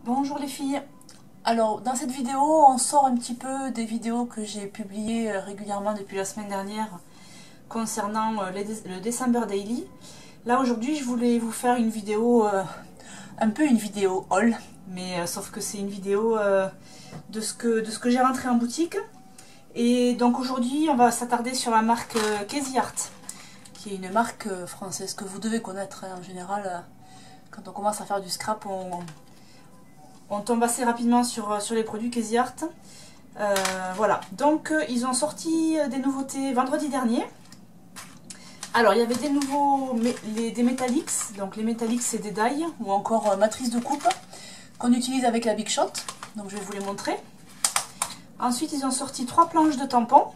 Bonjour les filles. Alors dans cette vidéo on sort un petit peu des vidéos que j'ai publiées régulièrement depuis la semaine dernière concernant le December Daily. Là aujourd'hui je voulais vous faire une vidéo, un peu une vidéo haul, mais sauf que c'est une vidéo de ce que j'ai rentré en boutique. Et donc aujourd'hui on va s'attarder sur la marque Casey Art, qui est une marque française que vous devez connaître hein, en général. Quand on commence à faire du scrap, on tombe assez rapidement sur les produits Casey Art. Voilà, donc ils ont sorti des nouveautés vendredi dernier. Alors il y avait des nouveaux, des Metallics. Donc les Metallics c'est des die ou encore matrices de coupe qu'on utilise avec la Big Shot. Donc je vais vous les montrer. Ensuite ils ont sorti 3 planches de tampons.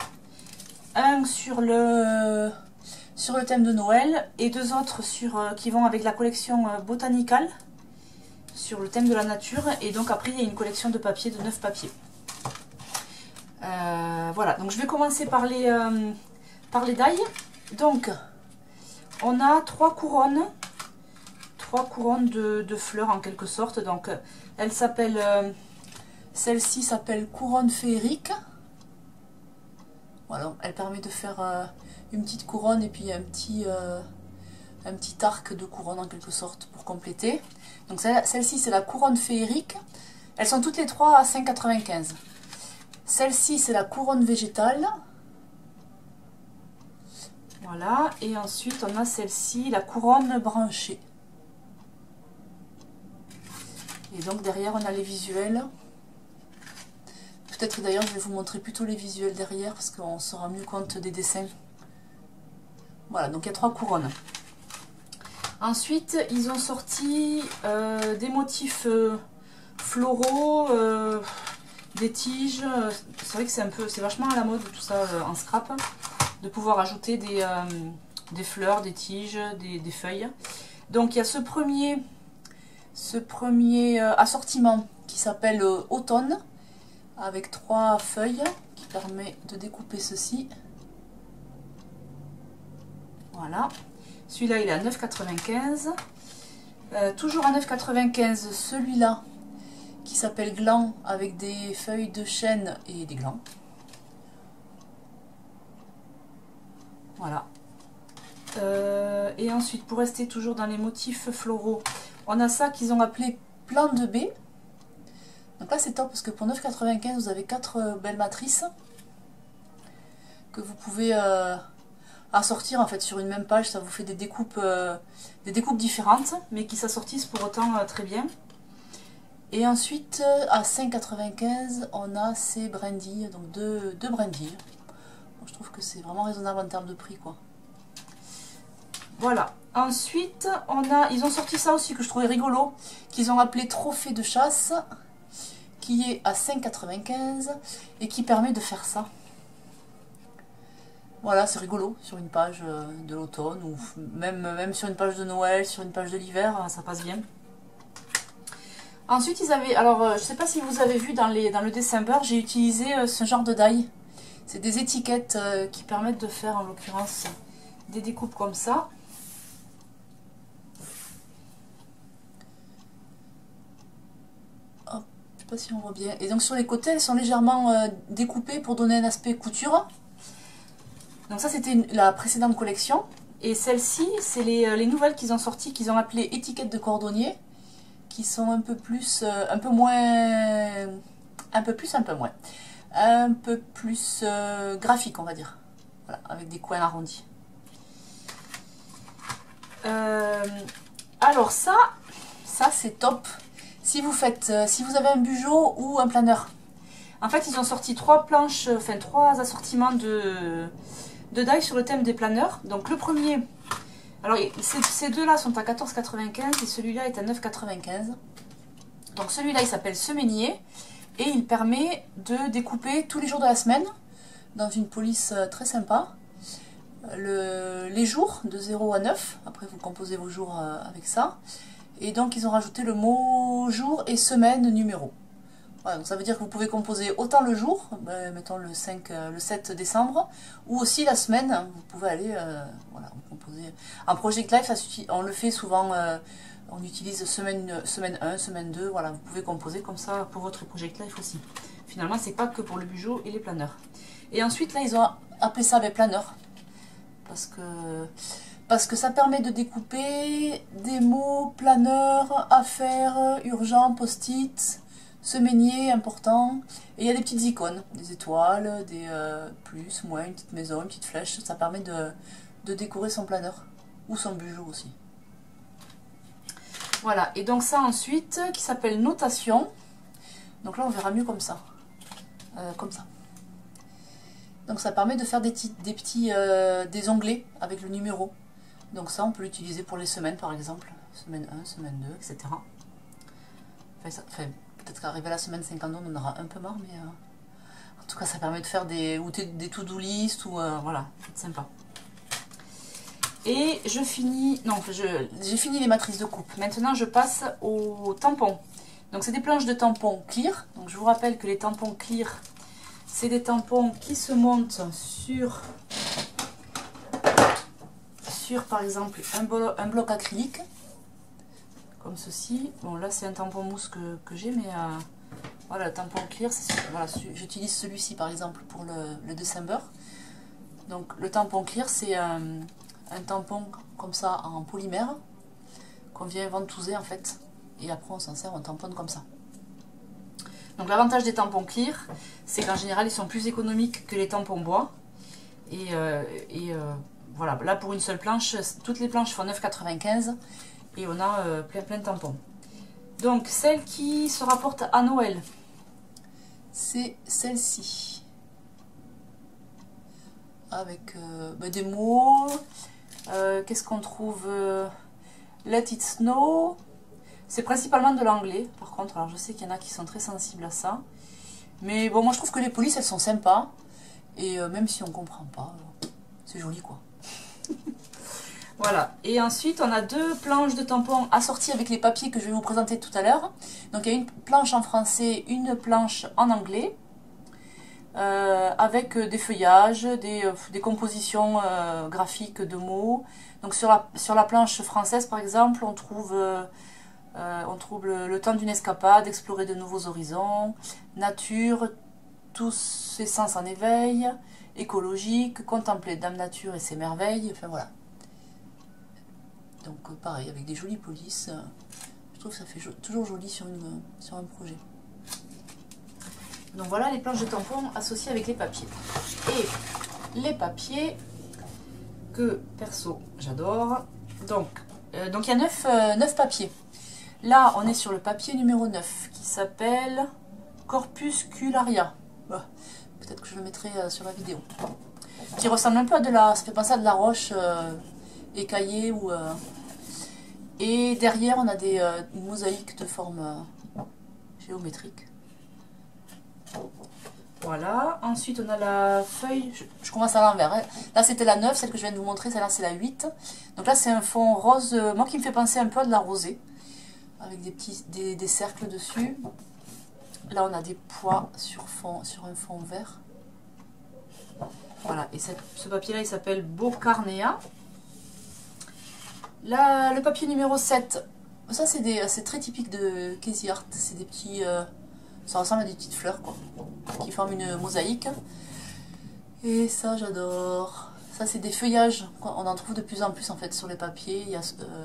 Un sur le thème de Noël et 2 autres qui vont avec la collection Botanical, sur le thème de la nature. Et donc après il y a une collection de papier, de 9 papiers. Voilà, donc je vais commencer par les die. Donc on a 3 couronnes de fleurs en quelque sorte. Donc elle s'appelle, celle-ci s'appelle couronne féerique. Voilà, elle permet de faire une petite couronne et puis un petit arc de couronne en quelque sorte pour compléter. Donc celle-ci c'est la couronne féerique. Elles sont toutes les 3 à 5,95 €. Celle-ci c'est la couronne végétale. Voilà, et ensuite on a celle-ci, la couronne branchée. Et donc derrière on a les visuels. Peut-être d'ailleurs je vais vous montrer plutôt les visuels derrière parce qu'on se rend mieux compte des dessins. Voilà, donc il y a 3 couronnes. Ensuite, ils ont sorti des motifs floraux, des tiges. C'est vrai que c'est vachement à la mode tout ça en scrap, de pouvoir ajouter des fleurs, des tiges, des feuilles. Donc il y a ce premier assortiment qui s'appelle automne, avec 3 feuilles qui permet de découper ceci. Voilà. Celui-là, il est à 9,95 €. Toujours à 9,95 € celui-là, qui s'appelle gland, avec des feuilles de chêne et des glands. Voilà. Et ensuite, pour rester toujours dans les motifs floraux, on a ça qu'ils ont appelé plan de baie. Donc là, c'est top parce que pour 9,95 €, vous avez 4 belles matrices que vous pouvez assortir en fait sur une même page. Ça vous fait des découpes différentes, mais qui s'assortissent pour autant très bien. Et ensuite, à 5,95 €, on a ces brindilles, donc deux brindilles. Donc, je trouve que c'est vraiment raisonnable en termes de prix, quoi. Voilà. Ensuite, ils ont sorti ça aussi que je trouvais rigolo, qu'ils ont appelé trophée de chasse, qui est à 5,95 € et qui permet de faire ça. Voilà, c'est rigolo sur une page de l'automne ou même sur une page de Noël, sur une page de l'hiver, ça passe bien. Ensuite, ils avaient, alors je sais pas si vous avez vu dans le December, j'ai utilisé ce genre de die. C'est des étiquettes qui permettent de faire en l'occurrence des découpes comme ça. Hop, je sais pas si on voit bien. Et donc sur les côtés, elles sont légèrement découpées pour donner un aspect couture. Donc ça c'était la précédente collection. Et celle-ci, c'est les nouvelles qu'ils ont sorties, qu'ils ont appelées étiquettes de cordonnier, qui sont un peu plus graphiques, on va dire. Voilà, avec des coins arrondis. Alors ça c'est top si vous avez un bugeot ou un planeur. En fait, ils ont sorti 3 planches, enfin 3 assortiments de die sur le thème des planeurs. Donc le premier, alors ces deux-là sont à 14,95 € et celui-là est à 9,95 €. Donc celui-là, il s'appelle Semainier et il permet de découper tous les jours de la semaine dans une police très sympa. Les jours de 0 à 9, après vous composez vos jours avec ça. Et donc ils ont rajouté le mot jour et semaine numéro. Voilà, donc ça veut dire que vous pouvez composer autant le jour, mettons le 7 décembre, ou aussi la semaine. Vous pouvez aller voilà, composer. En Project Life, on le fait souvent On utilise semaine 1, semaine 2, voilà, vous pouvez composer comme ça pour votre Project Life aussi. Finalement, c'est pas que pour le bijou et les planeurs. Et ensuite, là, ils ont appelé ça avec planeur. Parce que ça permet de découper des mots, planeur, affaires, urgent, post-it, semainier, important. Et il y a des petites icônes, des étoiles, des plus, moins, une petite maison, une petite flèche. Ça permet de décorer son planeur ou son bijou aussi. Voilà, et donc ça ensuite, qui s'appelle notation. Donc là, on verra mieux comme ça. Comme ça. Donc ça permet de faire des onglets avec le numéro. Donc ça, on peut l'utiliser pour les semaines, par exemple. Semaine 1, semaine 2, etc. Enfin, peut-être qu'arrivé à la semaine 52, on en aura un peu marre, mais en tout cas, ça permet de faire des to-do list, ou voilà, c'est sympa. Et je finis, non, j'ai fini les matrices de coupe. Maintenant, je passe aux tampons. Donc, c'est des planches de tampons clear. Donc, je vous rappelle que les tampons clear, c'est des tampons qui se montent sur par exemple, un bloc acrylique. Comme ceci. Bon, là, c'est un tampon mousse que j'ai, mais voilà, le tampon clear, voilà, j'utilise celui-ci, par exemple, pour le December. Donc, le tampon clear, c'est un tampon comme ça en polymère qu'on vient ventouser en fait, et après on s'en sert, on tamponne comme ça. Donc l'avantage des tampons clear, c'est qu'en général ils sont plus économiques que les tampons bois, et voilà, là pour une seule planche, toutes les planches font 9,95 et on a plein de tampons. Donc celle qui se rapporte à Noël, c'est celle-ci, avec des mots. Qu'est-ce qu'on trouve? Let it snow. C'est principalement de l'anglais, par contre. Alors je sais qu'il y en a qui sont très sensibles à ça. Mais bon, moi je trouve que les polices, elles sont sympas. Et même si on comprend pas, c'est joli quoi. Voilà. Et ensuite, on a deux planches de tampons assorties avec les papiers que je vais vous présenter tout à l'heure. Donc il y a une planche en français, une planche en anglais. Avec des feuillages, des compositions graphiques de mots. Donc sur la planche française par exemple, on trouve le temps d'une escapade, explorer de nouveaux horizons, nature, tous ses sens en éveil, écologique, contempler Dame Nature et ses merveilles, enfin voilà. Donc pareil, avec des jolies polices, je trouve que ça fait toujours joli sur un projet. Donc voilà les planches de tampons associées avec les papiers. Et les papiers que perso j'adore. Donc il y a 9 papiers. Là on est sur le papier numéro 9 qui s'appelle Corpuscularia. Peut-être que je le mettrai sur la vidéo. Qui ressemble un peu à ça fait penser à de la roche écaillée ou et derrière on a une mosaïque de forme géométrique. Voilà, ensuite on a la feuille, je commence à l'envers, hein. Là c'était la 9, celle que je viens de vous montrer, celle-là c'est la 8. Donc là c'est un fond rose, moi qui me fait penser un peu à de la rosée, avec des cercles dessus. Là on a des pois sur un fond vert. Voilà, et ce papier là il s'appelle Bocarnea. Là le papier numéro 7, ça c'est très typique de Casey Art, c'est des petits... ça ressemble à des petites fleurs quoi, qui forment une mosaïque. Et ça j'adore. Ça c'est des feuillages, on en trouve de plus en plus en fait sur les papiers. Il y a,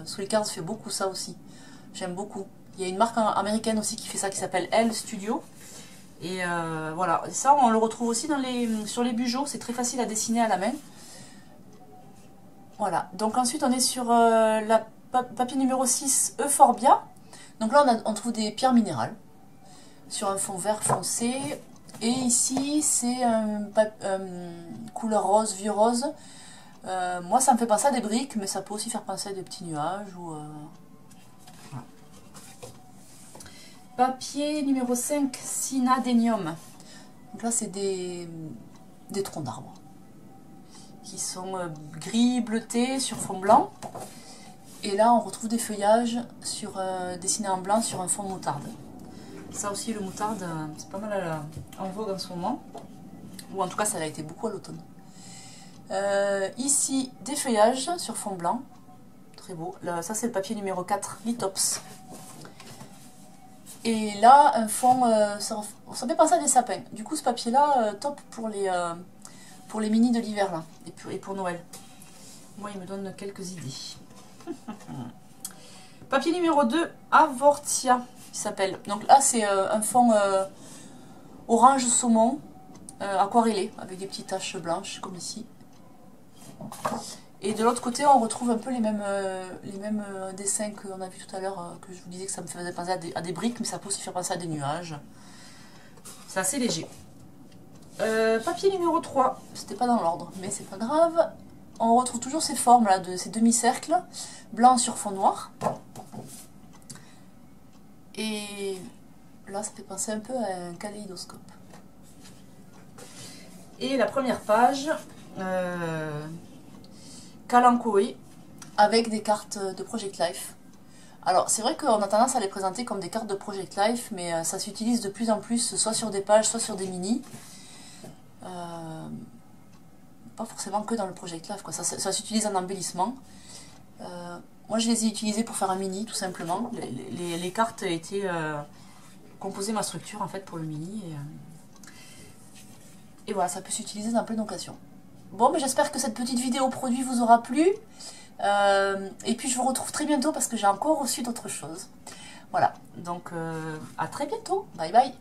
Soulcars fait beaucoup ça aussi. J'aime beaucoup. Il y a une marque américaine aussi qui fait ça qui s'appelle Elle Studio. Et voilà, ça on le retrouve aussi sur les bujots, c'est très facile à dessiner à la main. Voilà, donc ensuite on est sur la papier numéro 6, Euphorbia. Donc là on trouve des pierres minérales sur un fond vert foncé. Et ici c'est couleur rose, vieux rose. Moi ça me fait penser à des briques, mais ça peut aussi faire penser à des petits nuages. Voilà. Papier numéro 5, Synadenium. Donc là c'est des troncs d'arbres qui sont gris bleutés sur fond blanc. Et là on retrouve des feuillages dessinés en blanc sur un fond moutarde. Ça aussi, le moutarde, c'est pas mal en vogue en ce moment. Ou en tout cas, ça a été beaucoup à l'automne. Ici, des feuillages sur fond blanc. très beau. Là, ça c'est le papier numéro 4, Lithops. Et là, un fond, ça fait penser à des sapins. Du coup, ce papier-là, top pour les mini de l'hiver, là, et pour Noël. Moi, il me donne quelques idées. Papier numéro 2, Avortia, il s'appelle. Donc là, c'est un fond orange saumon, aquarellé, avec des petites taches blanches, comme ici. Et de l'autre côté, on retrouve un peu les mêmes dessins qu'on a vu tout à l'heure, que je vous disais que ça me faisait penser à des briques, mais ça peut aussi faire penser à des nuages. C'est assez léger. Papier numéro 3, c'était pas dans l'ordre, mais c'est pas grave. On retrouve toujours ces formes là, de ces demi-cercles, blanc sur fond noir. Et là, ça fait penser un peu à un kaléidoscope. Et la première page, Kalanchoe, avec des cartes de Project Life. Alors, c'est vrai qu'on a tendance à les présenter comme des cartes de Project Life, mais ça s'utilise de plus en plus, soit sur des pages, soit sur des mini. Pas forcément que dans le Project Life, quoi. Ça s'utilise en embellissement. Moi, je les ai utilisées pour faire un mini, tout simplement. Les cartes étaient composées ma structure, en fait, pour le mini. Et voilà, ça peut s'utiliser dans plein d'occasions. Bon, mais j'espère que cette petite vidéo produit vous aura plu. Et puis, je vous retrouve très bientôt parce que j'ai encore reçu d'autres choses. Voilà, donc à très bientôt. Bye bye.